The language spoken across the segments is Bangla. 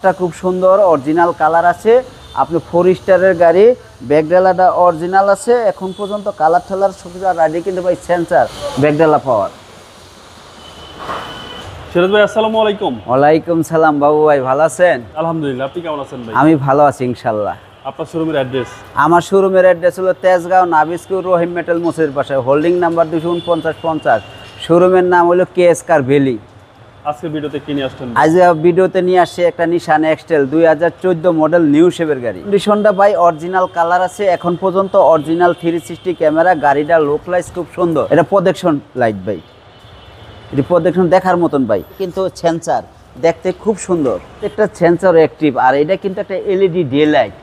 ব্যাকপার্টটা খুব সুন্দর, অরিজিনাল কালার আছে। আপনি 4 স্টারের গাড়ি, ব্যাকডালাটা অরিজিনাল আছে। এখন পর্যন্ত কালার ঠালার সুবিধা রাইডে কিন্তু ভাই সেন্সার ব্যাকডালা পাওয়ার। সিরাজ ভাই আসসালামু আলাইকুম। ওয়ালাইকুম সালাম বাবু ভাই, ভালো আছেন? আলহামদুলিল্লাহ, আপনি কেমন আছেন ভাই? আমি ভালো আছি ইনশাল্লাহ। আপনার শোরুমের অ্যাড্রেস? আমার শোরুমের অ্যাড্রেস হলো তেজগাঁও নাবিস্কুর রহিম মেটাল মোসের পাশে, হোল্ডিং নাম্বার 24950। শোরুমের নাম হলো কেএস কার ভ্যালি। আজকে ভিডিওতে কি নিয়ে আসছেন? আজ ভিডিওতে নিয়ে আসছে একটা নিশান এক্সটেল 2014 মডেল নিউ শেপের গাড়ি। কন্ডিশনটা ভাই অরিজিনাল কালার আছে। এখন পর্যন্ত অরিজিনাল 360 ক্যামেরা, গাড়িটা লুক লাইট খুব সুন্দর। এটা প্রোটেকশন লাইট ভাই, এটা প্রোটেকশন দেখার মতন ভাই। কিন্তু সেন্সার দেখতে খুব সুন্দর, একটা সেন্সর অ্যাক্টিভ। আর এটা কিন্তু একটা এলইডি ডে লাইট।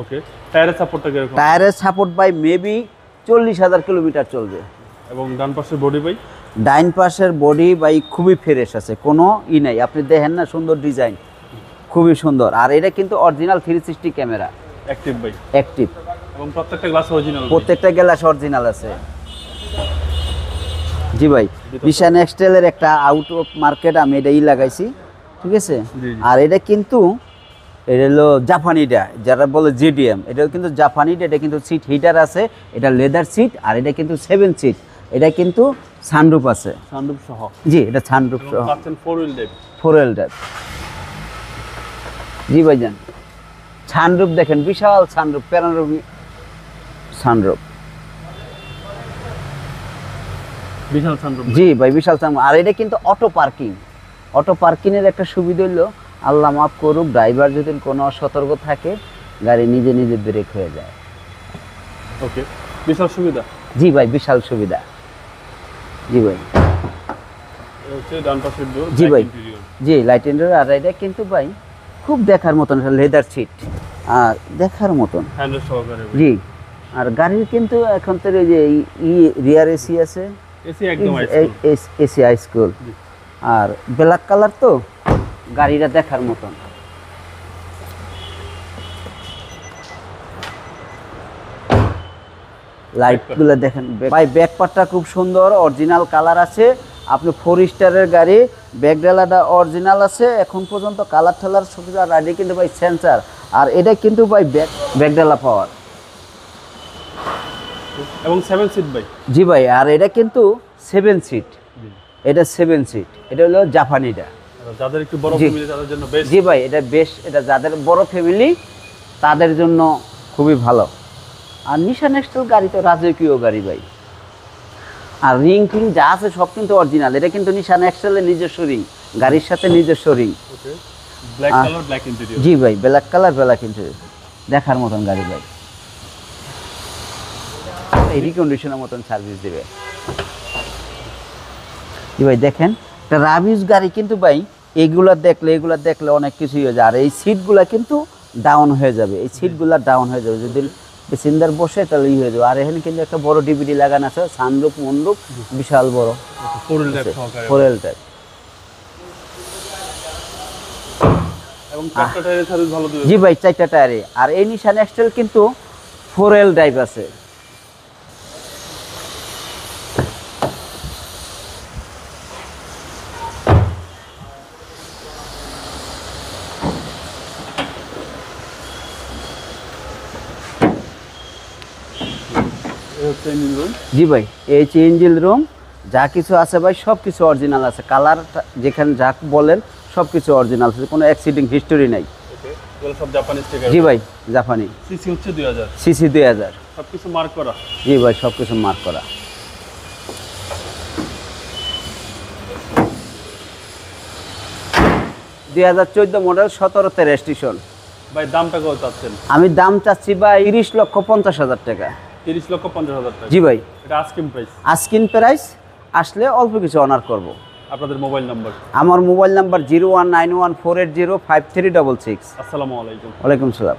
ওকে, টায়ারের সাপোর্টটা কিরকম? টায়ারের সাপোর্ট ভাই মেবি 40,000 কিলোমিটার চলবে। এবং ডান পাশের বডি ভাই? ডাইন পাশের বডি ভাই খুবই ফ্রেশ আছে, কোনো নাই। আপনি দেখেন না, সুন্দর ডিজাইন, খুবই সুন্দর। আর এটা কিন্তু অরিজিনাল 360 ক্যামেরা অ্যাক্টিভ ভাই, অ্যাক্টিভ। এবং প্রত্যেকটা গ্লাস অরিজিনাল? প্রত্যেকটা গ্লাস অরিজিনাল আছে জি ভাই। নিশান এক্সটেলের একটা আউট অফ মার্কেট আমি এটাই লাগাইছি, ঠিক আছে। আর এটা কিন্তু এটা হলো জাপানিটা, যারা বলে জিডিএম, এটা কিন্তু জাপানিটা। এটা কিন্তু সিট হিটার আছে, এটা লেদার সিট। আর এটা কিন্তু 7 সিট, এটা কিন্তু সানরুফ আছে। সানরুফ সহ? জি, এটা সানরুফ সহ। পাচ্ছেন 4 হুইল ড্রাইভ? 4 হুইল ড্রাইভ জি ভাইজান। সানরুফ দেখেন, বিশাল সানরুফ, প্যানোরামিক সানরুফ। বিশাল সানরুফ জি ভাই, বিশাল সানরুফ। আর এটা কিন্তু অটো পার্কিং। অটো পার্কিংয়ের একটা সুবিধা হলো, আল্লাহ মাফ করুক, ড্রাইভার যদি কোনো অসতর্ক থাকে, গাড়ি নিজে নিজে ব্রেক হয়ে যায়। ওকে, বিশাল সুবিধা। জি ভাই, বিশাল সুবিধা। জি ভাই, হচ্ছে ডান পাশের ডোর। জি ভাই, জি লাইট ইন্টেরিয়র। আর এটা কিন্তু ভাই খুব দেখার মতন, লেদার সিট আর দেখার মতন, হ্যান্ডেল সহকারে। জি। আর গাড়ির কিন্তু এখন তো এই যে রিয়ার এসি আছে, এসি একদম এসি হাই স্কুল। আর ব্ল্যাক কালার তো, গাড়িটা দেখার মতন। লাইটগুলো দেখেন ভাই, ব্যাকপার্টটা খুব সুন্দর, অরিজিনাল কালার আছে। আপনি 4 স্টারের গাড়ি, ব্যাকডালাটা অরিজিনাল আছে। এখন পর্যন্ত কালার ঠালার সুবিধা রাইডে কিন্তু ভাই সেন্সার। আর এটা কিন্তু ভাই ব্যাকডালা পাওয়ার। এবং 7 সিট ভাই? জি ভাই। আর এটা কিন্তু 7 সিট, এটা 7 সিট। এটা হলো জাপানিটা, যাদের একটু বড় ফ্যামিলি তাদের জন্য বেস্ট। জি ভাই, এটা বেশ। এটা যাদের বড় ফ্যামিলি তাদের জন্য খুবই ভালো। আর নিশান এক্সটেল গাড়ি তো রাজকীয় গাড়ি ভাই। আর রিং টিং যা আছে সব কিন্তু অরিজিনাল। এটা কিন্তু নিশান এক্সটেলের নিজস্ব রিং, গাড়ির সাথে নিজস্ব রিং। ওকে, ব্ল্যাক কালার, ব্ল্যাক ইন্টেরিয়র। জি ভাই, ব্ল্যাক কালার, ব্ল্যাক ইন্টেরিয়র, দেখার মতন গাড়ি ভাই। এই রিকন্ডিশনের মতন সার্ভিস দিবে জি ভাই। দেখেন, একটা রাবিউজ গাড়ি কিন্তু ভাই, এগুলা দেখলে অনেক কিছুই হয়ে যায়। আর এই সিটগুলা কিন্তু ডাউন হয়ে যাবে, এই সিটগুলা ডাউন হয়ে যাবে যদি প্যাসেঞ্জার বসে, তাহলে হয়ে যাবে। আর এখানে কিন্তু একটা বড় ডিভিডি লাগানো আছে, সানরুফ মনরুফ বিশাল বড়, 4 হুইল ড্রাইভ সহকারে। 4 হুইল ড্রাইভ। এবং চারটা টায়ারের সার্ভিস ভালো দিবে? জি ভাই, 4টা টায়ারে। আর এই নিশান এক্সটেল কিন্তু 4 হুইল ড্রাইভ আছে। জি ভাই, এই ইঞ্জিন রুম যা কিছু আছে ভাই, সব কিছু অরিজিনাল আছে। কালার যেখানে যা বলেন সব কিছু অরিজিনাল আছে, কোনো অ্যাক্সিডেন্ট হিস্টোরি নাই। ওকে, এগুলো সব জাপানি স্টিকার? জি ভাই, জাপানি। সিসি হচ্ছে 2000? সিসি 2000। সবকিছু মার্ক করা? জি ভাই, সব কিছু মার্ক করা। 2014 মডেল, 17তে রেজিস্ট্রেশন। ভাই দামটা কত চাচ্ছেন? আমি দাম চাচ্ছি ভাই 30,50,000 টাকা। 30,50,000 টাকা? জি ভাই, এটা আস্কিং প্রাইস? আস্কিং প্রাইস, আসলে অল্প কিছু অনার করব। আপনাদের মোবাইল নাম্বার? আমার মোবাইল নাম্বার 01914805366। আসসালামু আলাইকুম। ওয়ালাইকুম সালাম।